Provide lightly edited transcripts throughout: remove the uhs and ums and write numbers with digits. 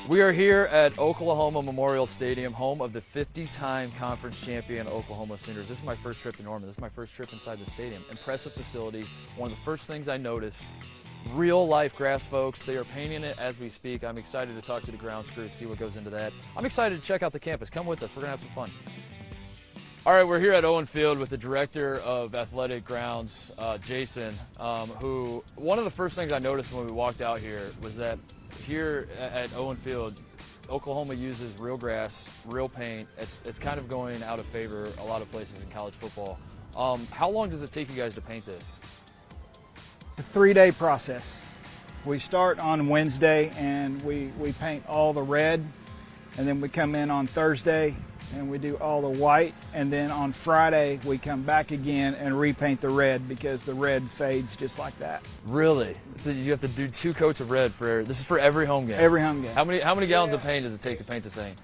We are here at Oklahoma Memorial Stadium, home of the 50-time conference champion Oklahoma Sooners. This is my first trip to Norman. This is my first trip inside the stadium. Impressive facility. One of the first things I noticed, real-life grass, folks. They are painting it as we speak. I'm excited to talk to the grounds crew, see what goes into that. I'm excited to check out the campus. Come with us. We're going to have some fun. All right, we're here at Owen Field with the Director of Athletic Grounds, Jason, who one of the first things I noticed when we walked out here was that here at Owen Field, Oklahoma uses real grass, real paint. It's kind of going out of favor a lot of places in college football. How long does it take you guys to paint this? It's a 3-day process. We start on Wednesday and we paint all the red, and then we come in on Thursday and we do all the white, and then on Friday we come back again and repaint the red because the red fades just like that. Really? So you have to do 2 coats of red this is for every home game? Every home game. How many gallons of paint does it take to paint the same?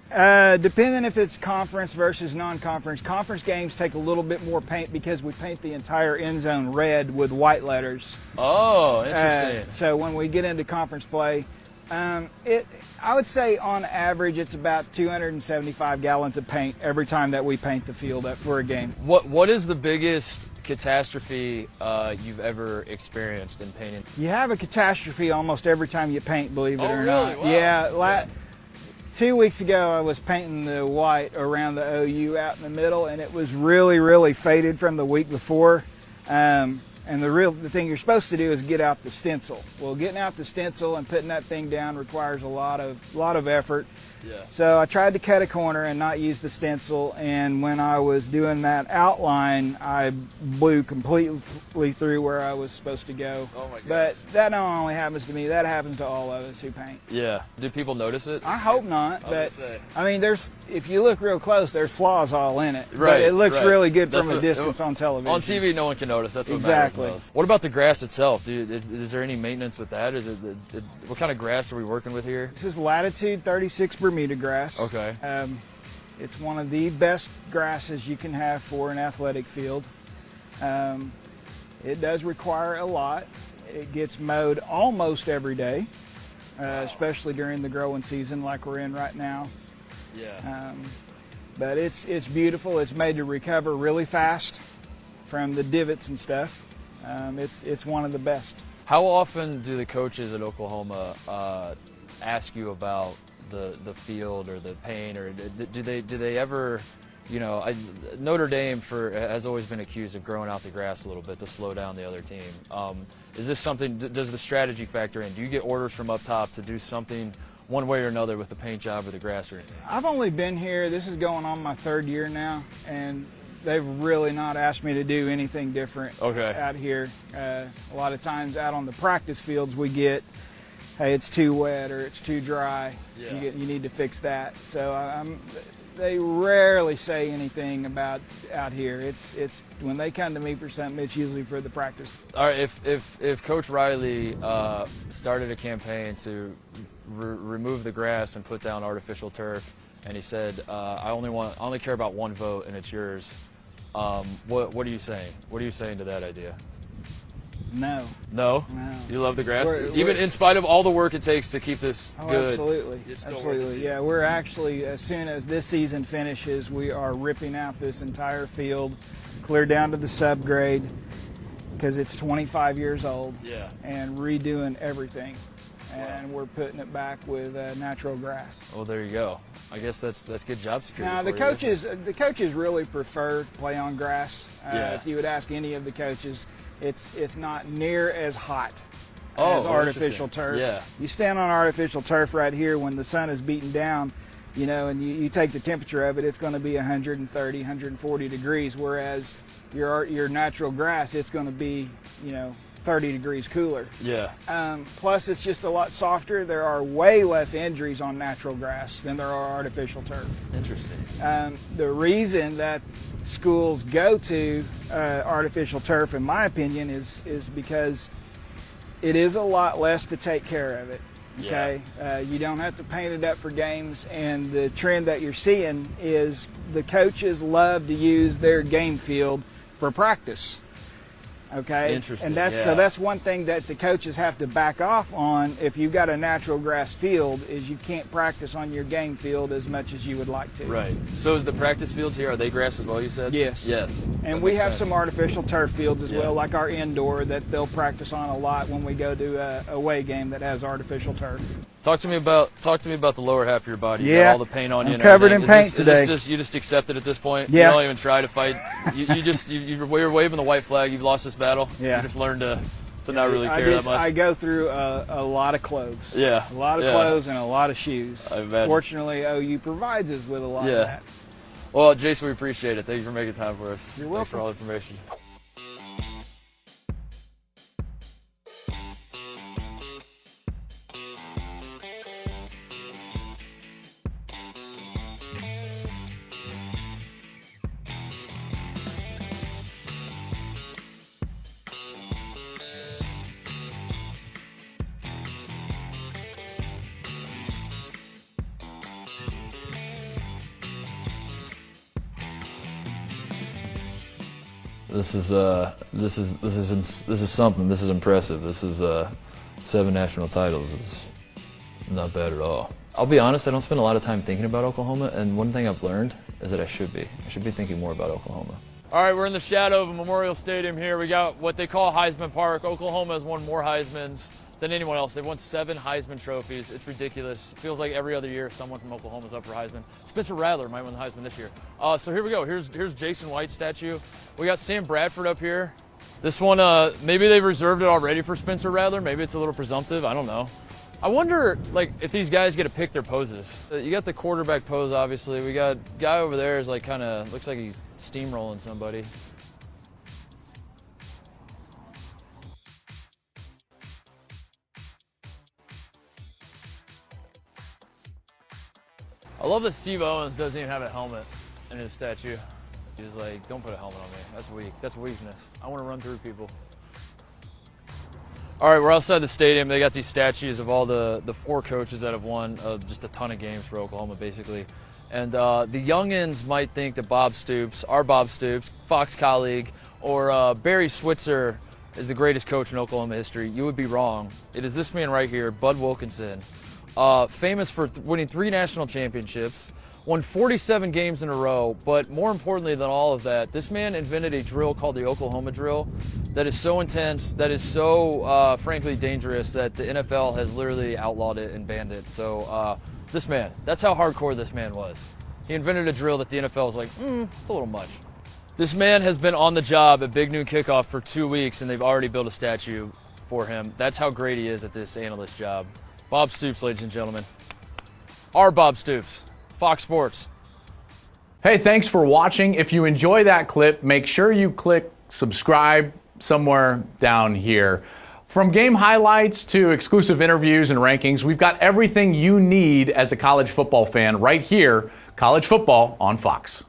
Depending if it's conference versus non-conference. Conference games take a little bit more paint because we paint the entire end zone red with white letters. Oh, interesting. So when we get into conference play, I would say on average it's about 275 gallons of paint every time that we paint the field up for a game. What is the biggest catastrophe you've ever experienced in painting? You have a catastrophe almost every time you paint, believe it or not. Wow. Yeah. 2 weeks ago I was painting the white around the OU out in the middle, and it was really, really faded from the week before. And the thing you're supposed to do is get out the stencil. Well, getting out the stencil and putting that thing down requires a lot of effort. Yeah. So I tried to cut a corner and not use the stencil, and when I was doing that outline, I blew completely through where I was supposed to go. Oh my God. But that not only happens to me, that happens to all of us who paint. Yeah. Do people notice it? I hope not, but I mean, if you look real close, there's flaws all in it. Right. But it looks really good That's from a distance on television. On TV, no one can notice. That's what Exactly. matters most. What about the grass itself? Is there any maintenance with that? What kind of grass are we working with here? This is Latitude 36 Bermuda grass. Okay. It's one of the best grasses you can have for an athletic field. It does require a lot. It gets mowed almost every day, especially during the growing season like we're in right now. Yeah. But it's beautiful. It's made to recover really fast from the divots and stuff. It's one of the best. How often do the coaches at Oklahoma ask you about the field or the paint, or do they ever, Notre Dame has always been accused of growing out the grass a little bit to slow down the other team. Is this something, does the strategy factor in? Do you get orders from up top to do something one way or another with the paint job or the grass or anything? I've only been here, this is going on my 3rd year now, and they've really not asked me to do anything different out here. A lot of times out on the practice fields we get, hey, it's too wet or it's too dry. Yeah. You need to fix that. So they rarely say anything about out here. It's when they come to me for something, it's usually for the practice. All right, if Coach Riley started a campaign to remove the grass and put down artificial turf, and he said, I only care about one vote and it's yours, what are you saying? What are you saying to that idea? No. No? No. You love the grass? We're in spite of all the work it takes to keep this good? Absolutely. It's still Absolutely. Yeah, we're actually, as soon as this season finishes, we are ripping out this entire field, clear down to the subgrade, because it's 25 years old, and redoing everything. And we're putting it back with natural grass. Oh, there you go. I guess that's good job security. Now the coaches really prefer to play on grass. If you would ask any of the coaches, it's not near as hot as artificial turf. Yeah. You stand on artificial turf right here when the sun is beating down, and you take the temperature of it, it's going to be 130, 140 degrees, whereas your natural grass, it's going to be, 30 degrees cooler. Yeah. Plus, it's just a lot softer. There are way less injuries on natural grass than there are artificial turf. Interesting. The reason that schools go to artificial turf, in my opinion, is because it is a lot less to take care of it. Okay. You don't have to paint it up for games, and the trend that you're seeing is the coaches love to use their game field for practice. Okay, Interesting. and so that's one thing that the coaches have to back off on. If you've got a natural grass field, is you can't practice on your game field as much as you would like to. Right. So is the practice fields here, are they grass as well, you said? Yes. Yes. And we have sense. some artificial turf fields as well, like our indoor, that they'll practice on a lot when we go to a away game that has artificial turf. Talk to me about the lower half of your body. You Yeah, got all the paint on you. I'm And covered in everything. paint today. You just accept it at this point. Yeah. You don't even try to fight. You're waving the white flag. You've lost this battle. Yeah. You just learned to not really care that much. I go through a lot of clothes. Yeah. A lot of clothes and a lot of shoes. I imagine. Fortunately, OU provides us with a lot of that. Well, Jason, we appreciate it. Thank you for making time for us. You're Thanks for welcome. all the information. This is something. This is impressive. This is 7 national titles. It's not bad at all. I'll be honest, I don't spend a lot of time thinking about Oklahoma, and one thing I've learned is that I should be. I should be thinking more about Oklahoma. All right, we're in the shadow of a Memorial Stadium here. We got what they call Heisman Park. Oklahoma has won more Heismans than anyone else. They've won 7 Heisman trophies. It's ridiculous. It feels like every other year someone from Oklahoma's up for Heisman. Spencer Rattler might win the Heisman this year. So here we go. Here's Jason White's statue. We got Sam Bradford up here. This one, maybe they've reserved it already for Spencer Rattler. Maybe it's a little presumptive. I don't know. I wonder, like, if these guys get to pick their poses. You got the quarterback pose, obviously. We got guy over there is like kind of looks like he's steamrolling somebody. I love that Steve Owens doesn't even have a helmet in his statue. He's like, don't put a helmet on me. That's weak. That's weakness. I want to run through people. All right, we're outside the stadium. They got these statues of all the 4 coaches that have won just a ton of games for Oklahoma, basically. And the youngins might think that Bob Stoops, our Bob Stoops, Fox colleague, or Barry Switzer is the greatest coach in Oklahoma history. You would be wrong. It is this man right here, Bud Wilkinson. Famous for winning 3 national championships, won 47 games in a row, but more importantly than all of that, this man invented a drill called the Oklahoma drill that is so intense, that is so, frankly, dangerous that the NFL has literally outlawed it and banned it. So this man, that's how hardcore this man was. He invented a drill that the NFL was like, it's a little much. This man has been on the job at Big Noon Kickoff for 2 weeks, and they've already built a statue for him. That's how great he is at this analyst job. Bob Stoops, ladies and gentlemen. Our Bob Stoops, Fox Sports. Hey, thanks for watching. If you enjoy that clip, make sure you click subscribe somewhere down here. From game highlights to exclusive interviews and rankings, we've got everything you need as a college football fan right here, College Football on Fox.